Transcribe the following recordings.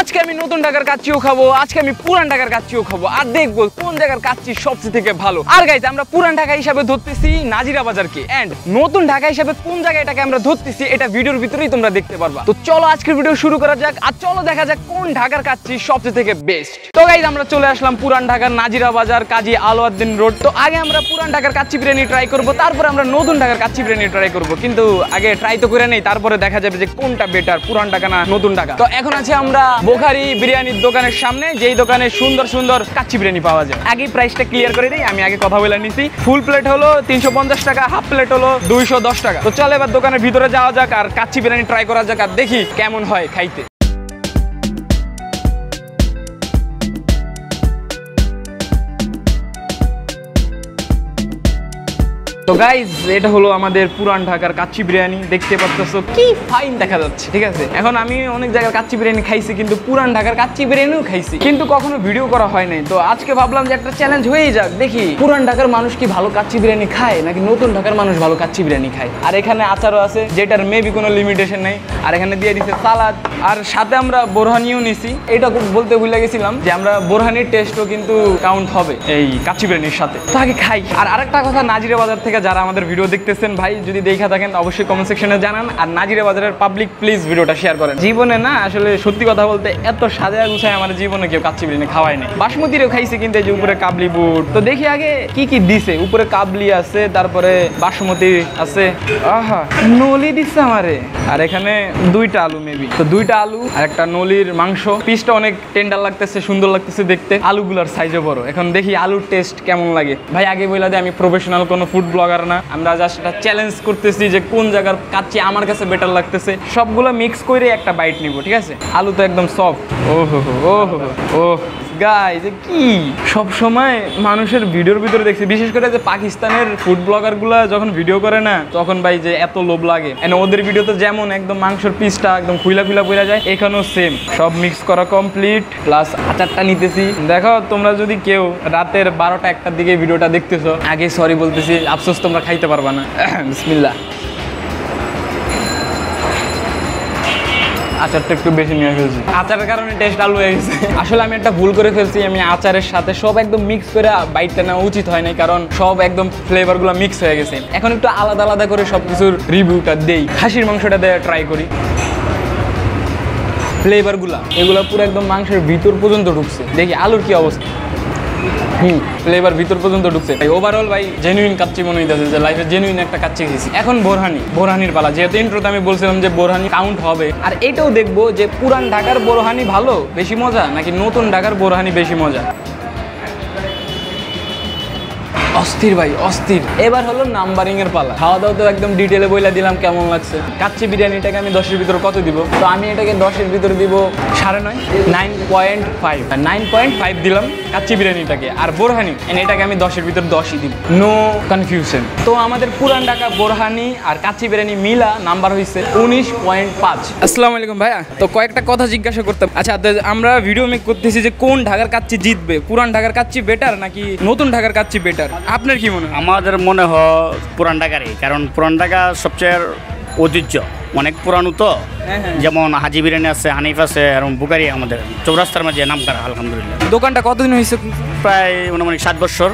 আজকে আমি নতুন ঢাকার কাচ্চিও খাবো, আজকে আমি পুরান ঢাকার কাচ্চিও খাবো, আর দেখবো কোন জায়গার কাচ্চি সবচেয়ে থেকে ভালো। আর গাইজ আমরা পুরান ঢাকা হিসাবে ধরতেছি নাজিরা বাজারকে, এন্ড নতুন ঢাকা হিসাবে কোন জায়গায় এটাকে আমরা ধরতেছি এটা ভিডিওর ভিতরেই তোমরা দেখতে পারবা। তো চলো আজকের ভিডিও শুরু করা যাক, আর চলো দেখা যাক কোন ঢাকার কাচ্চি সবচেয়ে থেকে বেস্ট। তো গাইজ আমরা চলে আসলাম পুরান ঢাকার নাজিরা বাজার, কাজী আলাউদ্দিন রোড। তো আগে আমরা পুরান ঢাকার কাচ্চি বিরিয়ানি ট্রাই করবো, তারপরে আমরা নতুন ঢাকার কাচ্চি বিরিয়ানি ট্রাই করবো। কিন্তু আগে ট্রাই তো করে নেই, তারপরে দেখা যাবে যে কোনটা বেটার, পুরান ঢাকা না নতুন ঢাকা। তো এখন আছে আমরা বোখারি বিরিয়ানির দোকানের সামনে, যেই দোকানে সুন্দর সুন্দর কাচ্চি বিরিয়ানি পাওয়া যায়। আগে প্রাইসটা ক্লিয়ার করে দিই, আমি আগে কথা বলে নিছি। ফুল প্লেট হলো 350 টাকা, হাফ প্লেট হলো 210 টাকা। তো চলো এবার দোকানের ভিতরে যাওয়া যাক আর কাচ্চি বিরিয়ানি ট্রাই করা যাক, আর দেখি কেমন হয় খাইতে। তো গাইজ এটা হলো আমাদের পুরান ঢাকার কাচ্চি বিরিয়ানি, দেখতে পাচ্ছো কি ফাইন দেখা যাচ্ছে, ঠিক আছে। এখন আমি অনেক জায়গার কাচ্চি বিরিয়ানি খাইছি, কিন্তু পুরান ঢাকার কাচ্চি বিরিয়ানিও খাইছি, কিন্তু কখনো ভিডিও করা হয় নাই। তো আজকে ভাবলাম যে একটা চ্যালেঞ্জ হয়েই যাক, দেখি পুরান ঢাকার মানুষ কি ভালো কাচ্চি বিরিয়ানি খায় নাকি নতুন ঢাকার মানুষ ভালো কাচ্চি বিরিয়ানি খায়। আর এখানে আচারও আছে, যেটার মেবি কোনো লিমিটেশন নেই। আর এখানে দিয়ে দিচ্ছে সালাদ, আর সাথে আমরা বোরহানিও নিছি। এটা বলতে ভুলে গেছিলাম যে আমরা বোরহানির টেস্টও কিন্তু কাউন্ট হবে এই কাচ্চি বিরিয়ানির সাথে। তো আগে খাই। আর আরেকটা কথা, নাজিরা বাজার থেকে যারা আমাদের ভিডিও দেখতেছেন ভাই, যদি দেখা থাকেন অবশ্যই কমেন্ট সেকশনে জানান। আর নাজিরা বাজারের পাবলিক প্লিজ ভিডিওটা শেয়ার করেন। জীবনে না আসলে সত্যি কথা বলতে এত সাজায় গুছায় আমার জীবনে কেউ কাচ্চি বিরিয়ানি খাওয়াই নাই। বাসমতিরও খাইছি, কিন্তু এই যে উপরে কাবলি বুট। তো দেখি আগে কি কি দিছে। উপরে কাবলি আছে, তারপরে বাসমতি আছে, আহা নলি দিচ্ছে আমারে। আর এখানে 2টা আলু মেবি, তো 2টা আলু আর একটা নলির মাংস। পিসটা অনেক টেন্ডার লাগতেছে, সুন্দর লাগতেছে দেখতে। আলুগুলার সাইজও বড়। এখন দেখি আলুর টেস্ট কেমন লাগে। ভাই আগে বলে দেয় আমি প্রফেশনাল কোনো ফুড ব্লগার না, আমরা জাস্ট একটা চ্যালেঞ্জ করতেছি যে কোন জায়গার কাচ্চি আমার কাছে বেটার লাগতেছে। সবগুলো মিক্স করে একটা বাইট নিব, ঠিক আছে। আলু তো একদম সফট। ওহো ওহো ওহ গাইজ, কি সব সময় মানুষের ভিডিওর ভিতরে দেখছি, বিশেষ করে যে পাকিস্তানের ফুড ব্লগারগুলো যখন ভিডিও করে না, তখন ভাই যে এত লোভ লাগে। ওদের ভিডিওতে যেমন একদম মাংসের পিসটা একদম খুইলা পড়ে যায়, এখানেও সেম সব মিক্স করা কমপ্লিট, প্লাস আচারটা নিতেছি। দেখো তোমরা যদি কেউ রাতের 12টা 1টার দিকে ভিডিওটা দেখতেছো, আগে সরি বলতেছি, আফসোস তোমরা খাইতে পারবা না। বিসমিল্লাহ। আচারটা একটু বেশি নিয়ে ফেলছি, আচারের কারণে টেস্ট আলু হয়ে গেছে। আসলে আমি একটা ভুল করে ফেলছি, আমি আচারের সাথে সব একদম মিক্স করে বাইটটা নেওয়া উচিত হয় নাই, কারণ সব একদম ফ্লেভারগুলো মিক্স হয়ে গেছে। এখন একটু আলাদা আলাদা করে সব কিছুর রিভিউটা দেই। খাসির মাংসটা দিয়ে ট্রাই করি। ফ্লেভারগুলা এগুলো পুরো একদম মাংসের ভিতর পর্যন্ত ঢুকছে। দেখি আলুর কি অবস্থা। ফ্লেভার ভিতর পর্যন্ত ঢুকছে। ওভারঅল ভাই জেনুইন কাচ্চি মনে হইতেছে, যে লাইফে জেনুইন একটা কাচ্চি খেয়েছি। এখন বোরহানির পালা। যেহেতু ইন্ট্রোতে আমি বলছিলাম যে বোরহানি কাউন্ট হবে, আর এটাও দেখবো যে পুরান ঢাকার বোরহানি ভালো বেশি মজা নাকি নতুন ঢাকার বোরহানি বেশি মজা। অস্থির ভাই অস্থির। এবার হলো নাম্বারিং এর পালা। খাওয়া দাওয়া তো একদম ডিটেলে বইলা দিলাম কেমন লাগছে। কাচ্চি বিরিয়ানিটাকে আমি 10-এর ভিতরে কত দিব? তো আমি এটাকে 10-এর ভিতরে দিব 9.5, 9.5 9.5 দিলাম কাচ্চি বিরিয়ানিটাকে। আর বোরহানি এটাকে আমি 10-এর ভিতরে 10ই দিব, নো কনফিউশন। তো আমাদের পুরান ঢাকা বোরহানি আর কাচ্চি বিরিয়ানি মিলা নাম্বার হয়েছে 19.5। আসসালামু আলাইকুম ভাইয়া। তো কয়েকটা কথা জিজ্ঞাসা করতাম। আচ্ছা, আমরা ভিডিও মেক করতেছি যে কোন ঢাকার কাচ্চি জিতবে, পুরান ঢাকার কাচ্চি বেটার নাকি নতুন ঢাকার কাচ্চি বেটার? আপনার কি মনে হয়? আমাদের মনে হয় পুরান ঢাকারই, কারণ পুরান ঢাকা সবচেয়ে ঐতিহ্য, অনেক পুরানো তো। যেমন হাজি বিরিয়ানি আছে, হানিফ আছে, এবং বুকারি আমাদের চৌরাস্তার মাঝে নাম করা। আলহামদুলিল্লাহ। দোকানটা কতদিন হয়েছে? প্রায় মোটামুটি 7 বছর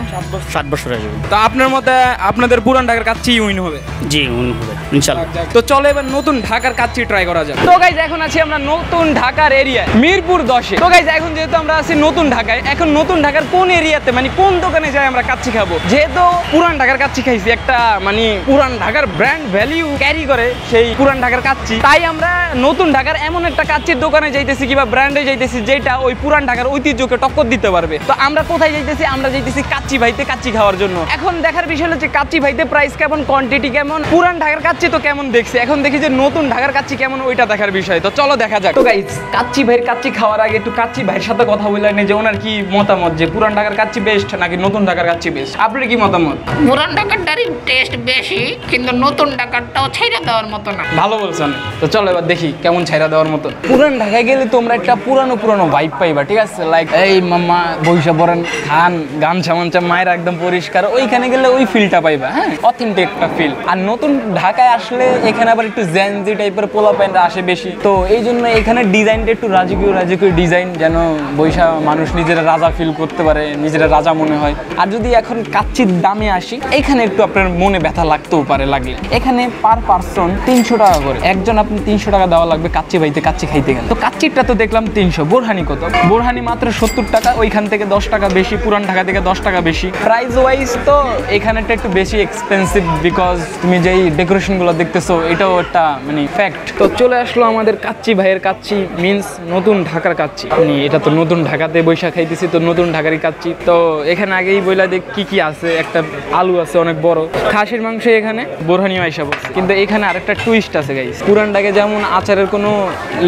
হয়ে যাবে। তো আপনার মতে আপনাদের পুরান ঢাকার কাচ্চি উইন হবে? জি উইন হবে ইনশাআল্লাহ। তো চলো এবার নতুন ঢাকার কাচ্চি ট্রাই করা যাক। তো গাইজ এখন আছি আমরা নতুন ঢাকার এরিয়া মিরপুর 10-এ। তো গাইজ এখন যেহেতু আমরা আছি নতুন ঢাকায়, এখন নতুন ঢাকার কোন এরিয়াতে মানে কোন দোকানে যাই আমরা কাচ্চি খাবো? যেহেতু পুরান ঢাকার কাচ্চি খাইছি, একটা মানে পুরান ঢাকার ব্র্যান্ড ভ্যালিউ ক্যারি করে সেই পুরান ঢাকার কাচ্চি, তাই আমরা নতুন ঢাকার এমন একটা কাচ্চির দোকানে যাইতেছি কিংবা ব্র্যান্ডে যাইতেছি যেটা ওই পুরান ঢাকার ঐতিহ্যকে টক্কর দিতে পারবে। তো আমরা কোথায় যাইতেছি? আমরা যাইতেছি কাচ্চি ভাইতে কাচ্চি খাওয়ার জন্য। এখন দেখার বিষয় হচ্ছে কাচ্চি ভাইতে প্রাইস কেমন, কোয়ান্টিটি কেমন। পুরান ঢাকার কাচ্চি তো কেমন দেখছি, এখন দেখি যে নতুন ঢাকার কাচ্চি কেমন, ওইটা দেখার বিষয়। তো চলো দেখা যাক। তো গাইস কাচ্চি ভাইয়ের কাচ্চি খাওয়ার আগে একটু কাচ্চি ভাইয়ের সাথে কথা বলে নেই যে ওনার কি মতামত, যে পুরান ঢাকার কাচ্চি বেস্ট নাকি নতুন ঢাকার কাচ্চি বেস্ট। আপনার কি মতামত? পুরান ঢাকারটারই টেস্ট বেশি, কিন্তু নতুন ঢাকারটাও ছাইড়া দেওয়ার মতো না। ভালো বলছেন। তো চলো এবার দেখি কেমন ছাইড়া দেওয়ার মতো। পুরান ঢাকায় গেলে তোমরা একটা পুরানো ভাইব পাইবা, ঠিক আছে। লাইক এই মামা বইসা পড়েন, খান, গামছা মাঞ্চা মায়ের একদম পরিষ্কার, ওইখানে গেলে ওই ফিলটা পাইবা। হ্যাঁ, অথেন্টিক একটা ফিল। আর নতুন ঢাকায় আসলে এখানে আবার একটু জেনজি টাইপের পোলা প্যান্টরা আসে বেশি, তো এই জন্য এখানে ডিজাইনটা একটু রাজকীয় রাজকীয় ডিজাইন, যেন বৈশা মানুষ নিজেরা রাজা ফিল করতে পারে, নিজেরা রাজা মনে হয়। আর যদি এখন কাচ্চির দামে আসি, এখানে একটু আপনার মনে ব্যথা লাগতেও পারে, লাগলে এখানে পার পার্সন 300 টাকা করে, একজন আপনি 300 টাকা দেওয়া লাগবে কাচ্চি বাইতে কাচ্চি খাইতে গেলে। তো কাচ্চিরটা তো দেখলাম 300, বোরহানি কত? বোরহানি মাত্র 70 টাকা, ওইখান থেকে 10 টাকা বেশি, পুরান ঢাকা থেকে 10 টাকা বেশি। প্রাইস ওয়াইজ তো এখানেটা একটু বেশি এক্সপেন্সিভ, বিকজ তুমি যেই ডেকোরেশনগুলো দেখতেছো এটাও একটা মানে ফ্যাক্ট। তো চলে আসলো আমাদের কাচ্চি ভাইয়ের কাচ্চি, মিন্স নতুন ঢাকার কাচ্চি। এটা তো নতুন ঢাকাতে বৈশাখ খাইতেছি, তো নতুন ঢাকারই কাচ্চি। তো এখানে আগেই বইলা দেখ কি কি আছে, একটা আলু আছে অনেক বড়, খাসির মাংস, এখানে বোরহানিও আইসা বলছে। কিন্তু এখানে আরেকটা টুইস্ট আছে গাইস, পুরান ঢাকায় যেমন আচারের কোনো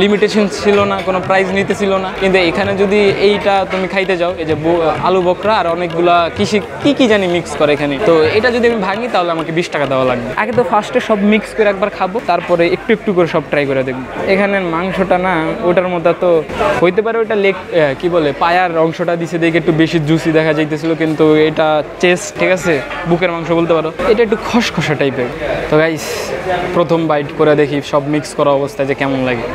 লিমিটেশন ছিল না, কোনো প্রাইস নিতে ছিল না, কিন্তু এখানে যদি এইটা তুমি খাইতে যাও, এই যে আলু বকরা আর অনেকগুলা কি জানি মিক্স করে এখানে, তো এটা যদি আমি ভাঙি তাহলে আমাকে 20 টাকা দেওয়া লাগবে। আগে তো ফার্স্টে সব মিক্স করে একবার খাবো, তারপরে একটু একটু করে সব ট্রাই করে দেখবো। এখানের মাংসটা না ওটার মতো তো হইতে পারে, ওইটা লেগ কি বলে পায়ার অংশটা দিছে দেখে একটু বেশি জুসি দেখা যাইতেছিল, কিন্তু এটা চেস্ট, ঠিক আছে, বুকের মাংস বলতে পারো, এটা একটু খসখসা টাইপের। তো গাইস প্রথম বাইট করে দেখি সব মিক্স করা অবস্থায় যে কেমন লাগে।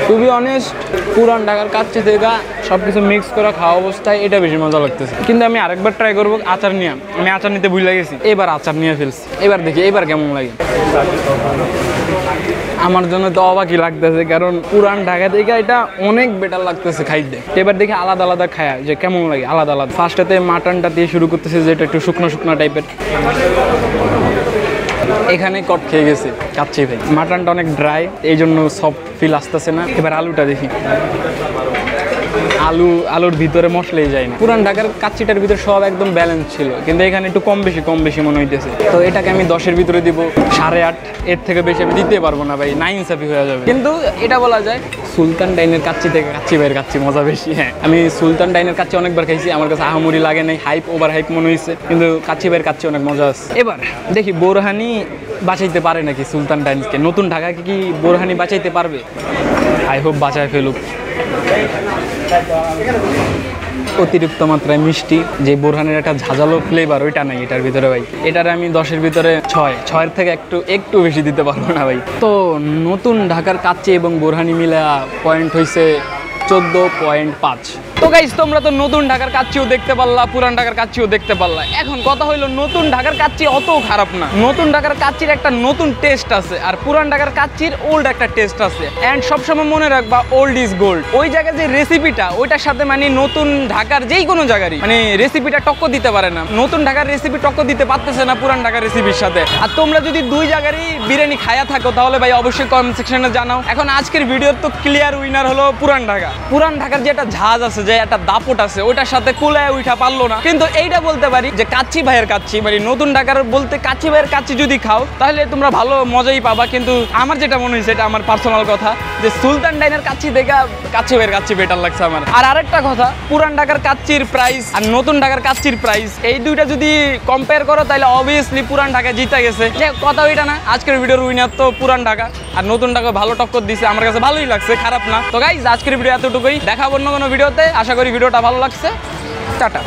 টু বি অনেস্ট, পুরান ঢাকার কাচ্চি থেকে সব কিছু মিক্স করা খাওয়া অবস্থায় এটা বেশি মজা লাগতেছে। কিন্তু আমি আরেকবার ট্রাই করবো আচার নিয়ে, আমি আচার নিতে ভুলে গেছি, এবার আচার নিয়ে ফেলছি, এবার দেখি এবার কেমন লাগে। আমার জন্য তো অবাকই লাগতেছে, কারণ পুরান ঢাকা থেকে এটা অনেক বেটার লাগতেছে খাইতে। এবার দেখি আলাদা আলাদা খায়া যে কেমন লাগে আলাদা আলাদা। ফার্স্টেতে মাটনটা দিয়ে শুরু করতেছে, যেটা একটু শুকনো শুকনো টাইপের। এখানে কট খেয়ে গেছে কাচ্চি ভাই, মাটনটা অনেক ড্রাই, এই জন্য সফট ফিল আসতেছে না। এবার আলুটা দেখি, আলুর ভিতরে মশলাই যায় না। পুরান ঢাকার কাচ্চিটার ভিতরে সব একদম ব্যালেন্স ছিল, কিন্তু এখানে একটু কম বেশি মনে হইতেছে। তো এটাকে আমি 10-এর ভিতরে দিব 8.5, এর থেকে বেশি আমি দিতে পারবো না ভাই, না ইনসাফি হয়ে যাবে। কিন্তু এটা বলা যায় সুলতান ডাইনের কাচ্চি থেকে কাচ্চি ভাইয়ের কাচ্চি মজা বেশি। হ্যাঁ, আমি সুলতান ডাইনের কাচ্চি অনেকবার খাইছি, আমার কাছে আহামরি লাগে নাই, ওভার হাইপ মনে হয়েছে, কিন্তু কাচ্চি ভাইয়ের কাচ্চি অনেক মজা আছে। এবার দেখি বোরহানি বাঁচাইতে পারে নাকি সুলতান ডাইনকে, নতুন ঢাকাকে কি বোরহানি বাঁচাইতে পারবে? আই হোপ বাঁচায় ফেলুক। অতিরিক্ত মাত্রায় মিষ্টি, যে বোরহানের একটা ঝাঁঝালো ফ্লেভার ওইটা নাই এটার ভিতরে ভাই। এটার আমি 10-এর ভিতরে 6-এর থেকে একটু বেশি দিতে পারবো না ভাই। তো নতুন ঢাকার কাচ্চি এবং বোরহানি মিলে পয়েন্ট হয়েছে 14.5। তো গাইস তোমরা তো নতুন ঢাকার কাচ্চিও দেখতে পারলা, পুরান ঢাকার কাচ্চিও দেখতে পারলা। এখন কথা হইলো নতুন ঢাকার কাচ্চি অত খারাপ না, নতুন ঢাকার কাচ্চির একটা নতুন টেস্ট আছে, আর পুরান ঢাকার কাচ্চির ওল্ড একটা টেস্ট আছে। এন্ড সবসময় মনে রাখবা ওল্ড ইজ গোল্ড। ওই জায়গায় যে রেসিপিটা ওইটার সাথে মানে নতুন ঢাকার যেই কোনো জায়গারই মানে রেসিপিটা টক্কর দিতে পারে না, নতুন ঢাকার রেসিপি টক্কর দিতে পারতেছে না পুরান ঢাকার রেসিপির সাথে। আর তোমরা যদি দুই জায়গারই বিরিয়ানি খায়া থাকো তাহলে ভাই অবশ্যই কমেন্ট সেকশনে জানাও। এখন আজকের ভিডিওর তো ক্লিয়ার উইনার হলো পুরান ঢাকা। পুরান ঢাকার যে একটা ঝাঁজ আছে, যে একটা দাপট আছে, ওইটার সাথে কুলায় উঠা পারলো না। কিন্তু এইটা বলতে পারি যে কাচ্চি ভাইয়ের কাচ্চি মানে নতুন ঢাকার বলতে কাচ্চি ভাইয়ের কাচ্চি যদি খাও তাহলে তোমরা ভালো মজাই পাবা। কিন্তু আমার যেটা মনে হয়েছে, এটা আমার পার্সোনাল কথা, যে সুলতান ডাইনের কাচ্চি দেখে কাচ্চি ভাইয়ের কাচ্চি বেটার লাগছে আমার। আর আরেকটা কথা, পুরান ঢাকার কাচ্চির প্রাইস আর নতুন ঢাকার কাচ্চির প্রাইস এই দুইটা যদি কম্পেয়ার করো তাহলে অবভিয়াসলি পুরান ঢাকা জিতে গেছে। যে কথা ওইটা না, আজকের ভিডিওর উইনার তো পুরান ঢাকা, আর নতুন ঢাকা ভালো টক্কর দিছে, আমার কাছে ভালোই লাগছে, খারাপ না। তো গাইস আজকের ভিডিও এতটুকুই, দেখাবো অন্য কোনো ভিডিওতে। আশা করি ভিডিওটা ভালো লাগছে। টাটা।